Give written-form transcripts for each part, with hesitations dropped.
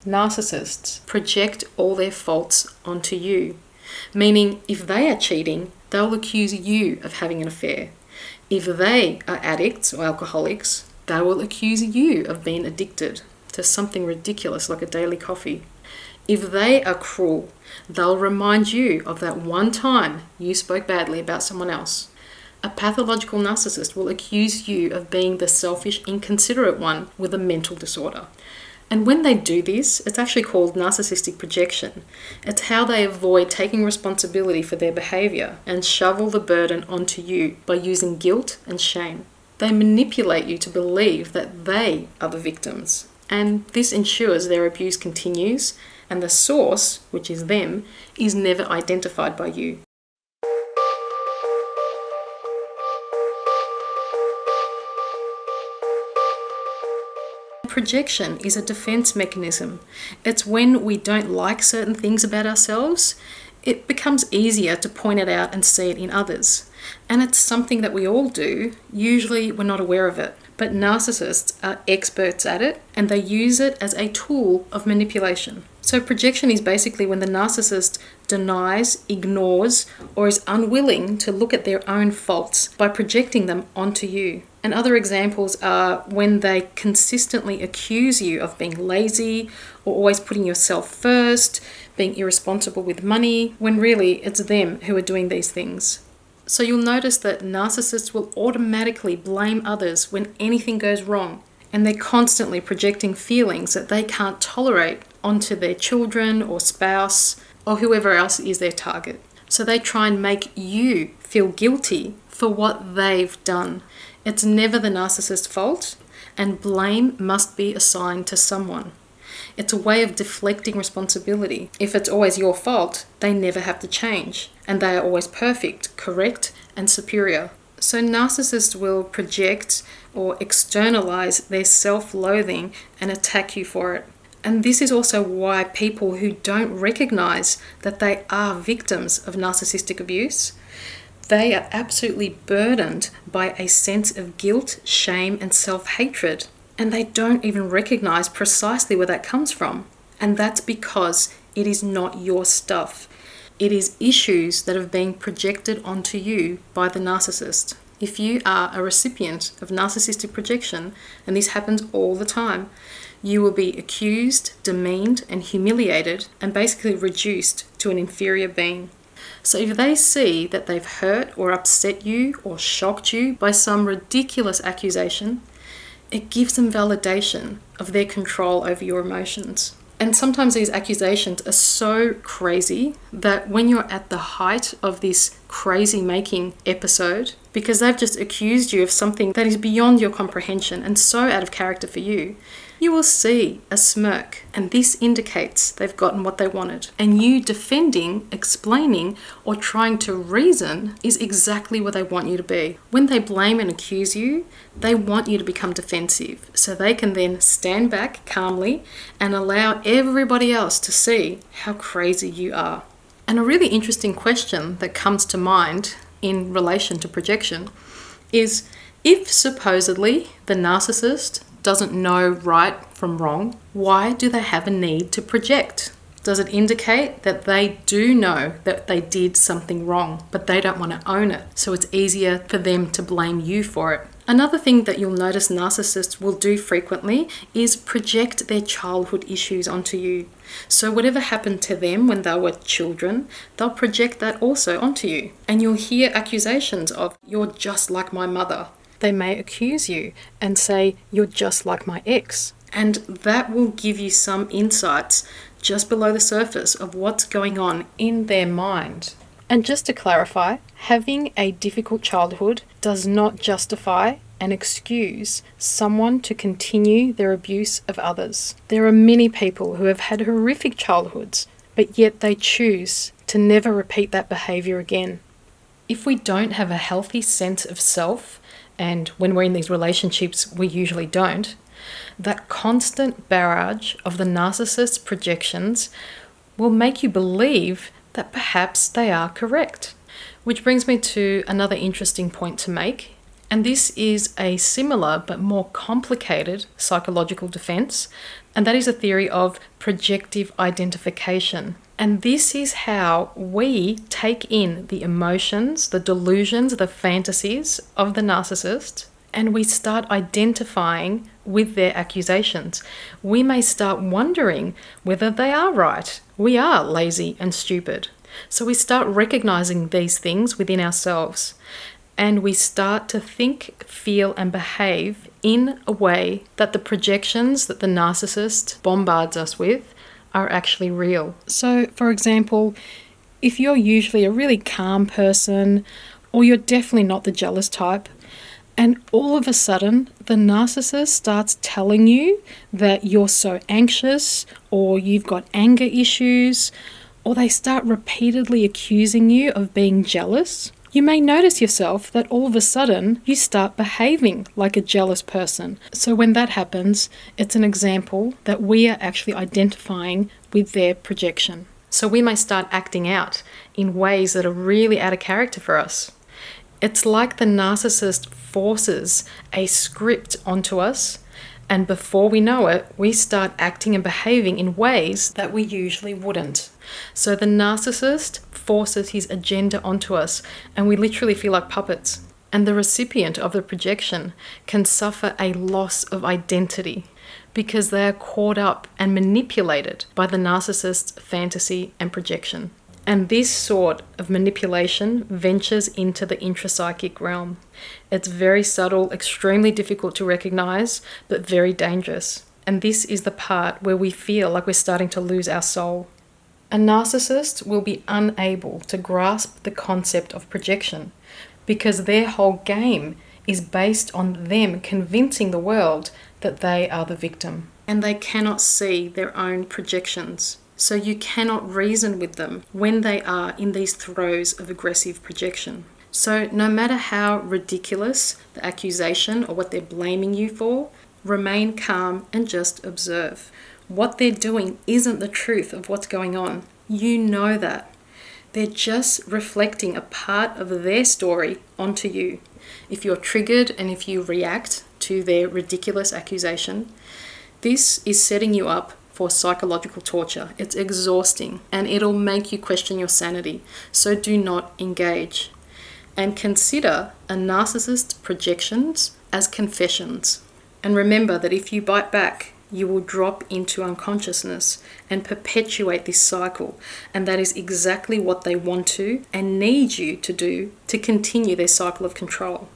Narcissists project all their faults onto you, meaning if they are cheating, they'll accuse you of having an affair. If they are addicts or alcoholics, they will accuse you of being addicted to something ridiculous like a daily coffee. If they are cruel, they'll remind you of that one time you spoke badly about someone else. A pathological narcissist will accuse you of being the selfish, inconsiderate one with a mental disorder. And when they do this, it's actually called narcissistic projection. It's how they avoid taking responsibility for their behavior and shovel the burden onto you by using guilt and shame. They manipulate you to believe that they are the victims. And this ensures their abuse continues and the source, which is them, is never identified by you. Projection is a defense mechanism. It's when we don't like certain things about ourselves, it becomes easier to point it out and see it in others. And it's something that we all do. Usually we're not aware of it. But narcissists are experts at it, and they use it as a tool of manipulation. So projection is basically when the narcissist denies, ignores, or is unwilling to look at their own faults by projecting them onto you. And other examples are when they consistently accuse you of being lazy or always putting yourself first, being irresponsible with money, when really it's them who are doing these things. So you'll notice that narcissists will automatically blame others when anything goes wrong, and they're constantly projecting feelings that they can't tolerate onto their children or spouse or whoever else is their target. So they try and make you feel guilty for what they've done. It's never the narcissist's fault, and blame must be assigned to someone. It's a way of deflecting responsibility. If it's always your fault, they never have to change, and they are always perfect, correct, and superior. So narcissists will project or externalize their self-loathing and attack you for it. And this is also why people who don't recognize that they are victims of narcissistic abuse, they are absolutely burdened by a sense of guilt, shame, and self-hatred. And they don't even recognize precisely where that comes from. And that's because it is not your stuff. It is issues that have been projected onto you by the narcissist. If you are a recipient of narcissistic projection, and this happens all the time, you will be accused, demeaned, and humiliated, and basically reduced to an inferior being. So if they see that they've hurt or upset you or shocked you by some ridiculous accusation, it gives them validation of their control over your emotions. And sometimes these accusations are so crazy that when you're at the height of this crazy making episode, because they've just accused you of something that is beyond your comprehension and so out of character for you, you will see a smirk, and this indicates they've gotten what they wanted. And you defending, explaining, or trying to reason is exactly where they want you to be. When they blame and accuse you, they want you to become defensive, so they can then stand back calmly and allow everybody else to see how crazy you are. And a really interesting question that comes to mind in relation to projection is, if supposedly the narcissist doesn't know right from wrong, why do they have a need to project? Does it indicate that they do know that they did something wrong, but they don't want to own it, so it's easier for them to blame you for it? Another thing that you'll notice narcissists will do frequently is project their childhood issues onto you. So whatever happened to them when they were children, they'll project that also onto you. And you'll hear accusations of, "You're just like my mother." They may accuse you and say, "You're just like my ex." And that will give you some insights just below the surface of what's going on in their mind. And just to clarify, having a difficult childhood does not justify and excuse someone to continue their abuse of others. There are many people who have had horrific childhoods, but yet they choose to never repeat that behavior again. If we don't have a healthy sense of self, and when we're in these relationships we usually don't, that constant barrage of the narcissist's projections will make you believe that perhaps they are correct. Which brings me to another interesting point to make, and this is a similar but more complicated psychological defense, And that is a theory of projective identification. And this is how we take in the emotions, the delusions, the fantasies of the narcissist, and we start identifying with their accusations. We may start wondering whether they are right. We are lazy and stupid. So we start recognizing these things within ourselves, and we start to think, feel, and behave in a way that the projections that the narcissist bombards us with are actually real. So, for example, if you're usually a really calm person, or you're definitely not the jealous type, and all of a sudden the narcissist starts telling you that you're so anxious, or you've got anger issues, or they start repeatedly accusing you of being jealous, you may notice yourself that all of a sudden you start behaving like a jealous person. So when that happens, it's an example that we are actually identifying with their projection. So we may start acting out in ways that are really out of character for us. It's like the narcissist forces a script onto us, and before we know it, we start acting and behaving in ways that we usually wouldn't. So the narcissist forces his agenda onto us, and we literally feel like puppets. And the recipient of the projection can suffer a loss of identity because they are caught up and manipulated by the narcissist's fantasy and projection. And this sort of manipulation ventures into the intrapsychic realm. It's very subtle, extremely difficult to recognize, but very dangerous. And this is the part where we feel like we're starting to lose our soul. A narcissist will be unable to grasp the concept of projection because their whole game is based on them convincing the world that they are the victim. And they cannot see their own projections. So you cannot reason with them when they are in these throes of aggressive projection. So no matter how ridiculous the accusation or what they're blaming you for, remain calm and just observe. What they're doing isn't the truth of what's going on. You know that. They're just reflecting a part of their story onto you. If you're triggered and if you react to their ridiculous accusation, this is setting you up for psychological torture. It's exhausting and it'll make you question your sanity. So do not engage. And consider a narcissist's projections as confessions. And remember that if you bite back, you will drop into unconsciousness and perpetuate this cycle. And that is exactly what they want to and need you to do to continue their cycle of control.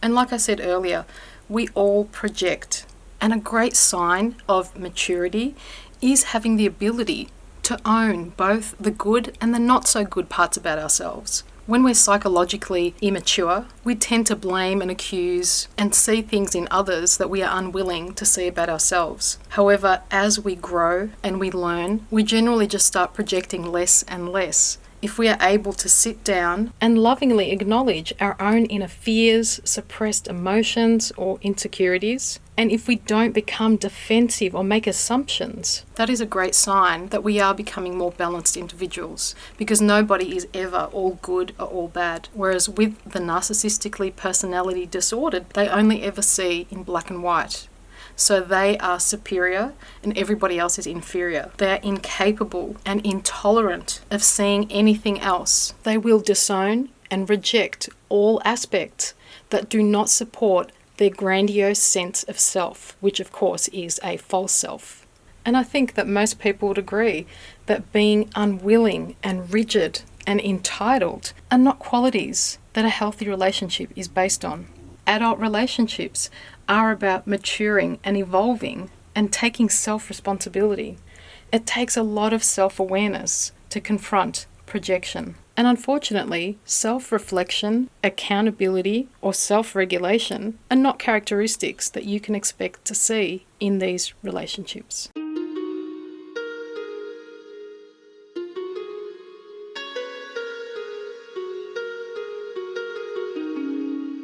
And like I said earlier, we all project. And a great sign of maturity is having the ability to own both the good and the not so good parts about ourselves. When we're psychologically immature, we tend to blame and accuse and see things in others that we are unwilling to see about ourselves. However, as we grow and we learn, we generally just start projecting less and less. If we are able to sit down and lovingly acknowledge our own inner fears, suppressed emotions, or insecurities, and if we don't become defensive or make assumptions, that is a great sign that we are becoming more balanced individuals, because nobody is ever all good or all bad. Whereas with the narcissistically personality disordered, they only ever see in black and white. So they are superior and everybody else is inferior. They are incapable and intolerant of seeing anything else. They will disown and reject all aspects that do not support their grandiose sense of self, which of course is a false self. And I think that most people would agree that being unwilling and rigid and entitled are not qualities that a healthy relationship is based on. Adult relationships are about maturing and evolving and taking self-responsibility. It takes a lot of self-awareness to confront projection. And unfortunately, self-reflection, accountability, or self-regulation are not characteristics that you can expect to see in these relationships.